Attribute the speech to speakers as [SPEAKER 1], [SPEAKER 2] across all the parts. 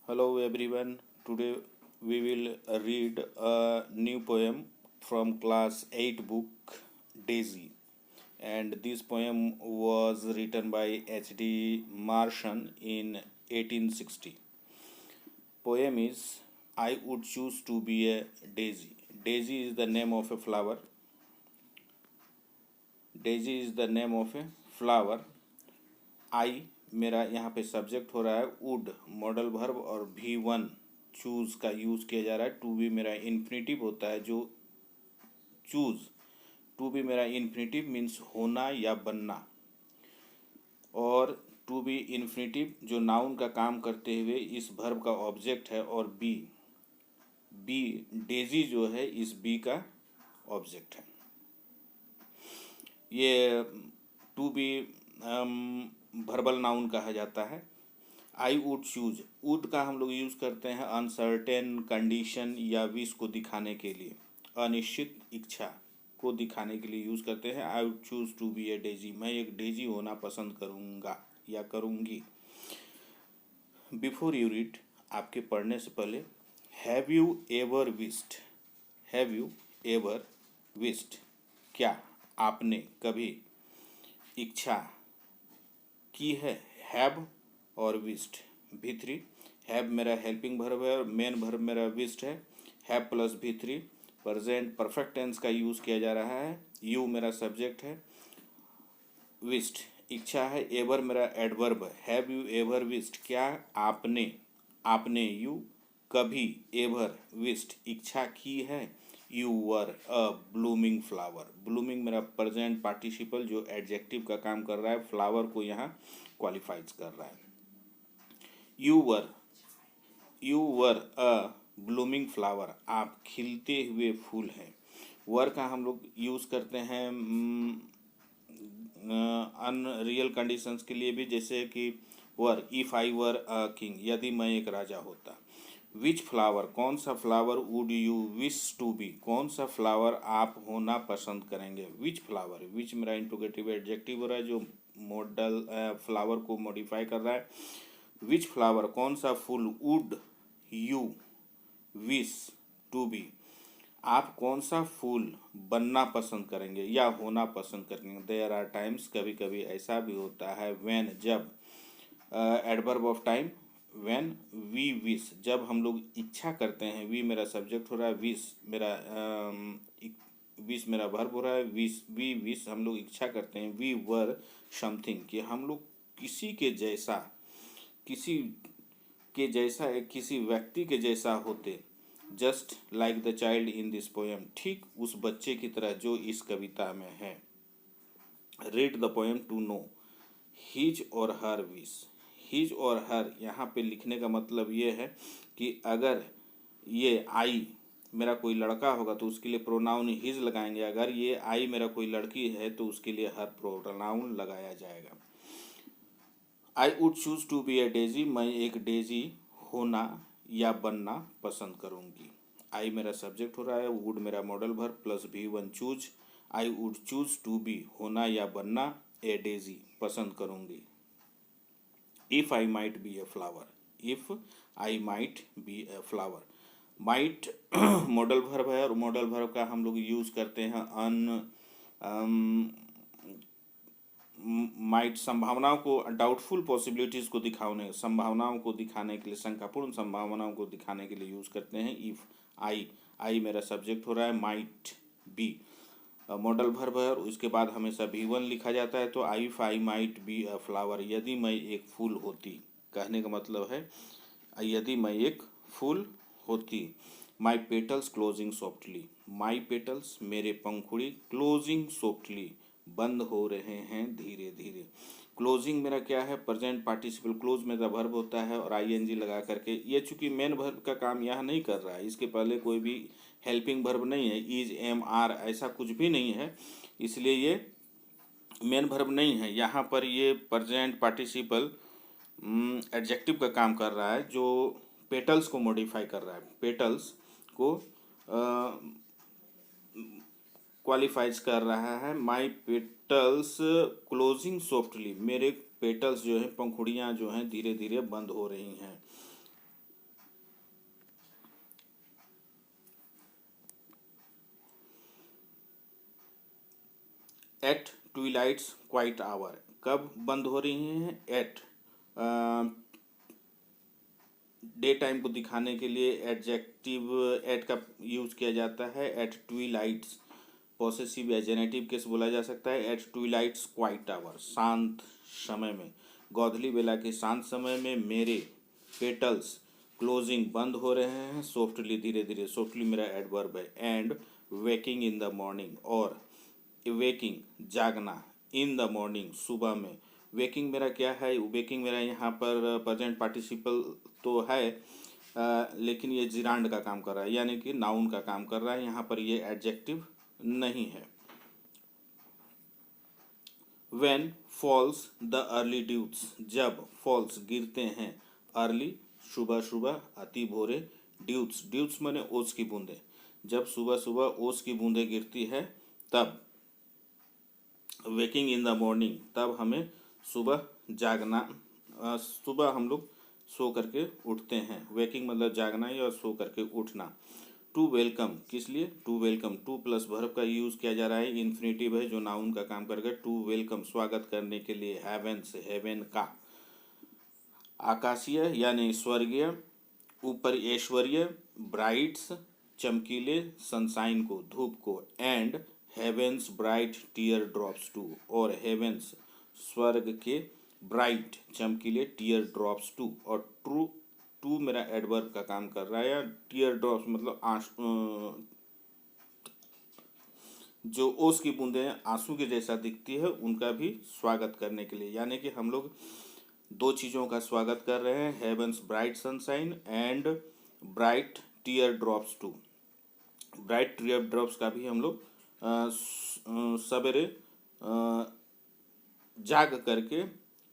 [SPEAKER 1] Hello everyone. Today we will read a new poem from class 8 book Daisy, and this poem was written by H.D. Marshall in 1860. Poem is I would choose to be a daisy. Daisy is the name of a flower. Daisy is the name of a flower. आई मेरा यहाँ पे subject हो रहा है, would modal verb और V1 choose का use किया जा रहा है। टू बी मेरा इन्फिनेटिव होता है, जो चूज टू बी मेरा इन्फिनेटिव मीन्स होना या बनना, और टू बी इन्फिनेटिव जो नाउन का काम करते हुए इस वर्ब का ऑब्जेक्ट है, और बी बी डेजी जो है इस बी का ऑब्जेक्ट है। ये टू बी वर्बल नाउन कहा जाता है। आई वुड चूज, वुड का हम लोग यूज करते हैं अनसर्टेन कंडीशन या विश को दिखाने के लिए, अनिश्चित इच्छा को दिखाने के लिए यूज करते हैं। I would choose to be a daisy, मैं एक डेजी होना पसंद करूँगा या करूँगी। बिफोर यू रीड, आपके पढ़ने से पहले, have you ever wished, have you ever wished, क्या आपने कभी इच्छा की है। हैव और विस्ड V3, हैव मेरा हेल्पिंग वर्ब है और मेन वर्ब मेरा विस्ड है। Have plus V3 present perfect tense का यूज किया जा रहा है। यू मेरा सब्जेक्ट है, विस्ड इच्छा है, एवर मेरा एडवर्ब है। हैव यू एवर विस्ड, क्या आपने यू कभी एवर विस्ड इच्छा की है। You were a blooming flower, blooming मेरा प्रेजेंट पार्टिसिपल जो एडजेक्टिव का काम कर रहा है, फ्लावर को यहाँ क्वालिफाइज कर रहा है। You were a blooming flower, आप खिलते हुए फूल हैं। वर का हम लोग यूज करते हैं अनरियल कंडीशंस के लिए भी, जैसे कि वर, if I were a king, यदि मैं एक राजा होता। विच फ्लावर, कौन सा flower, would you wish to be, कौन सा फ्लावर आप होना पसंद करेंगे। विच फ्लावर, विच मेरा इंट्रोगेटिव एडजेक्टिव हो रहा है जो मॉडल फ्लावर को मॉडिफाई कर रहा है। विच फ्लावर, कौन सा फूल, would you wish to be, आप कौन सा फूल बनना पसंद करेंगे या होना पसंद करेंगे। देयर आर टाइम्स, कभी कभी ऐसा भी होता है, व्हेन जब, adverb of time, when we wish, जब हम लोग इच्छा करते हैं। वी मेरा सब्जेक्ट हो रहा है, विश मेरा वर्ब हो रहा है। वी विश हम लोग इच्छा करते हैं। वी वर समथिंग, कि हम लोग किसी के जैसा, किसी व्यक्ति के जैसा होते। Just like the child in this poem, ठीक उस बच्चे की तरह जो इस कविता में है। Read the poem to know his or her wish. His or हर यहाँ पे लिखने का मतलब ये है कि अगर ये आई मेरा कोई लड़का होगा तो उसके लिए प्रोनाउन हिज लगाएंगे, अगर ये आई मेरा कोई लड़की है तो उसके लिए हर प्रोनाउन लगाया जाएगा। I would choose to be a daisy, मैं एक डेजी होना या बनना पसंद करूंगी। आई मेरा सब्जेक्ट हो रहा है, वुड मेरा modal verb plus V1 choose. I would choose to be होना या बनना, ए डेजी पसंद करूंगी। If I might be a flower, if I might be a flower, might modal verb है और मॉडल वर्ब का हम लोग यूज करते हैं माइट संभावनाओं को, डाउटफुल पॉसिबिलिटीज को दिखाने, संभावनाओं को दिखाने के लिए, शंकापूर्ण संभावनाओं को दिखाने के लिए यूज करते हैं। इफ आई मेरा सब्जेक्ट हो रहा है, माइट बी मॉडल वर्ब है और उसके बाद हमेशा V1 लिखा जाता है। तो if I might be a flower, यदि मैं एक फूल होती, कहने का मतलब है यदि मैं एक फूल होती। माई पेटल्स क्लोजिंग सॉफ्टली, माई पेटल्स मेरे पंखुड़ी, क्लोजिंग सॉफ्टली बंद हो रहे हैं धीरे धीरे। क्लोजिंग मेरा क्या है, प्रेजेंट पार्टिसिपल, क्लोज मेरा वर्ब होता है और ING लगा करके, ये चूंकि मेन वर्ब का काम यहाँ नहीं कर रहा है, इसके पहले कोई भी हेल्पिंग वर्ब नहीं है, इज एम आर ऐसा कुछ भी नहीं है, इसलिए ये मेन वर्ब नहीं है। यहाँ पर ये प्रेजेंट पार्टिसिपल एडजेक्टिव का काम कर रहा है जो पेटल्स को मॉडिफाई कर रहा है, पेटल्स को क्वालिफाइज कर रहा है। माई पेटल्स क्लोजिंग सॉफ्टली, मेरे पेटल्स जो हैं, पंखुड़ियाँ जो हैं धीरे धीरे बंद हो रही हैं। एट ट्विलाइट्स क्वाइट आवर, कब बंद हो रही हैं? एट डे टाइम को दिखाने के लिए एडजेक्टिव एट का यूज़ किया जाता है। एट ट्विलाइट्स पॉसेसिव या जेनेटिव केस बोला जा सकता है। एट ट्विलाइट्स क्वाइट आवर, शांत समय में, गोधली बेला के शांत समय में मेरे पेटल्स क्लोजिंग बंद हो रहे हैं। सॉफ्टली धीरे धीरे, सॉफ्टली मेरा एडवर्ब है। And waking in the morning, और वेकिंग जागना, इन द मॉर्निंग सुबह में। वेकिंग मेरा क्या है? वेकिंग मेरा यहाँ पर प्रेजेंट पार्टिसिपल तो है लेकिन ये जिरांड का काम कर रहा है, यानी कि नाउन का काम कर रहा है। यहाँ पर ये एडजेक्टिव नहीं है। When falls the early dews, जब फॉल्स गिरते हैं, अर्ली सुबह सुबह, अति भोरे, ड्यूट्स ड्यूट्स माने ओस की बूंदें, जब सुबह सुबह ओस की बूंदें गिरती है तब। वेकिंग इन द मॉर्निंग, तब हमें सुबह जागना, सुबह हम लोग सो करके उठते हैं। वेकिंग मतलब जागना ही और सो करके उठना। टू वेलकम, किस लिए? To welcome, to plus verb का यूज़ किया जा रहा है। इन्फिनेटिव है जो नाउन का काम करेगा। टू वेलकम, स्वागत करने के लिए। हेवन से, हेवन का, आकाशीय यानी स्वर्गीय, ऊपर ऐश्वर्य, ब्राइट्स चमकीले, सनशाइन को, धूप को। And heaven's bright tear drops too, और हेवेंस स्वर्ग के, ब्राइट चमकीले, टीयर ड्रॉप्स टू, और ट्रू टू मेरा एडवर्ब का काम कर रहा है। या टीयर ड्रॉप्स मतलब आंसू, जो ओस की बूंदें आंसू के जैसा दिखती है, उनका भी स्वागत करने के लिए। यानी कि हम लोग दो चीज़ों का स्वागत कर रहे हैं, heaven's bright sunshine and bright tear drops too. Bright tear drops का भी हम लोग सवेरे जाग करके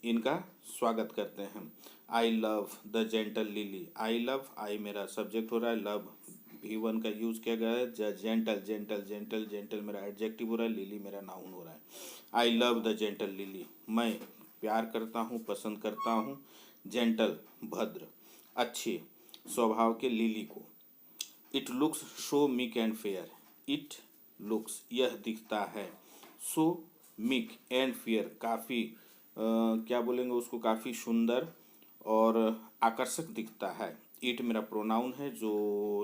[SPEAKER 1] इनका स्वागत करते हैं। I love the gentle lily, I love, I मेरा सब्जेक्ट हो रहा है, लव V1 का यूज़ किया गया है। जेंटल जेंटल जेंटल जेंटल मेरा एडजेक्टिव हो रहा है, लिली मेरा नाउन हो रहा है। आई लव द जेंटल लिली, मैं प्यार करता हूँ, पसंद करता हूँ जेंटल भद्र अच्छे स्वभाव के लिली को। It looks so meek and fair, it looks यह दिखता है, सो मिक एंड फेयर काफ़ी क्या बोलेंगे उसको, काफ़ी सुंदर और आकर्षक दिखता है। इट मेरा प्रोनाउन है जो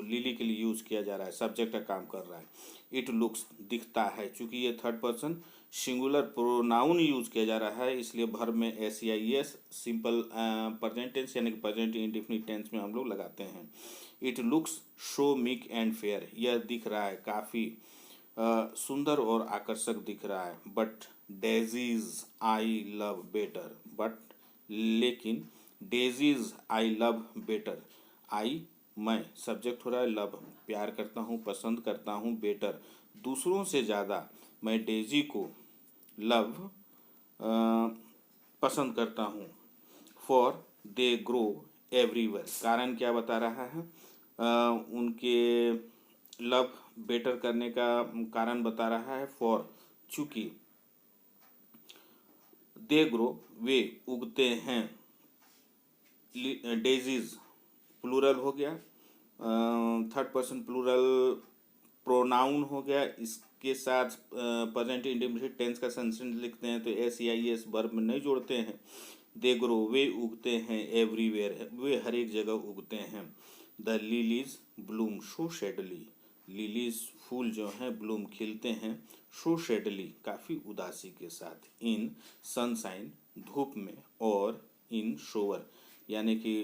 [SPEAKER 1] लिली के लिए यूज़ किया जा रहा है, सब्जेक्ट का काम कर रहा है। इट लुक्स दिखता है, चूँकि ये third person singular pronoun use किया जा रहा है, इसलिए भर्ब में SEIS सिंपल प्रेजेंट टेंस यानी कि प्रेजेंट इंडेफिनिट टेंस में हम लोग लगाते हैं। It looks so meek and fair, यह दिख रहा है काफ़ी सुंदर और आकर्षक दिख रहा है। But daisies I love better, but लेकिन डेजीज आई लव बेटर, आई मैं सब्जेक्ट हो रहा है, लव प्यार करता हूँ, पसंद करता हूँ, बेटर दूसरों से ज़्यादा मैं डेजी को लव पसंद करता हूँ। फॉर दे ग्रो एवरीवेयर, कारण क्या बता रहा है? उनके लव बेटर करने का कारण बता रहा है। फॉर चूँकि, दे ग्रो वे उगते हैं, डेजीज प्लूरल हो गया, थर्ड पर्सन प्लूरल प्रोनाउन हो गया, इसके साथ प्रेजेंट इंडेफिनिट टेंस का सेंटेंस लिखते हैं तो SEIS वर्ब में नहीं जोड़ते हैं। दे ग्रो वे उगते हैं, एवरीवेयर वे हर एक जगह उगते हैं। The lilies bloom so sadly, lilies फूल जो हैं ब्लूम खिलते हैं, सो शेडली काफ़ी उदासी के साथ। इन सनशाइन धूप में, और इन शोवर यानी कि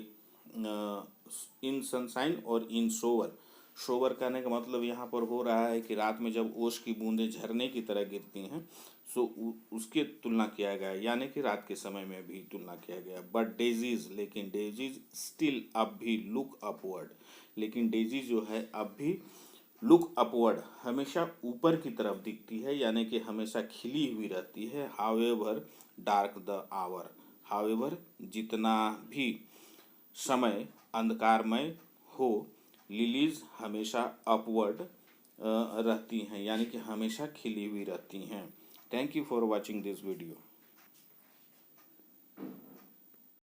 [SPEAKER 1] इन सनशाइन और इन शोवर, शोवर कहने का मतलब यहाँ पर हो रहा है कि रात में जब ओस की बूंदें झरने की तरह गिरती हैं, सो उसकी तुलना किया गया, यानी कि रात के समय में भी तुलना किया गया। बट डेजीज, लेकिन डेजीज स्टिल अब भी लुक अपवर्ड, लेकिन डेजी जो है अब भी लुक अपवर्ड हमेशा ऊपर की तरफ दिखती है, यानी कि हमेशा खिली हुई रहती है। However dark the hour, however जितना भी समय अंधकारमय हो, लिलीज हमेशा अपवर्ड रहती हैं, यानी कि हमेशा खिली हुई रहती हैं। Thank you for watching this video.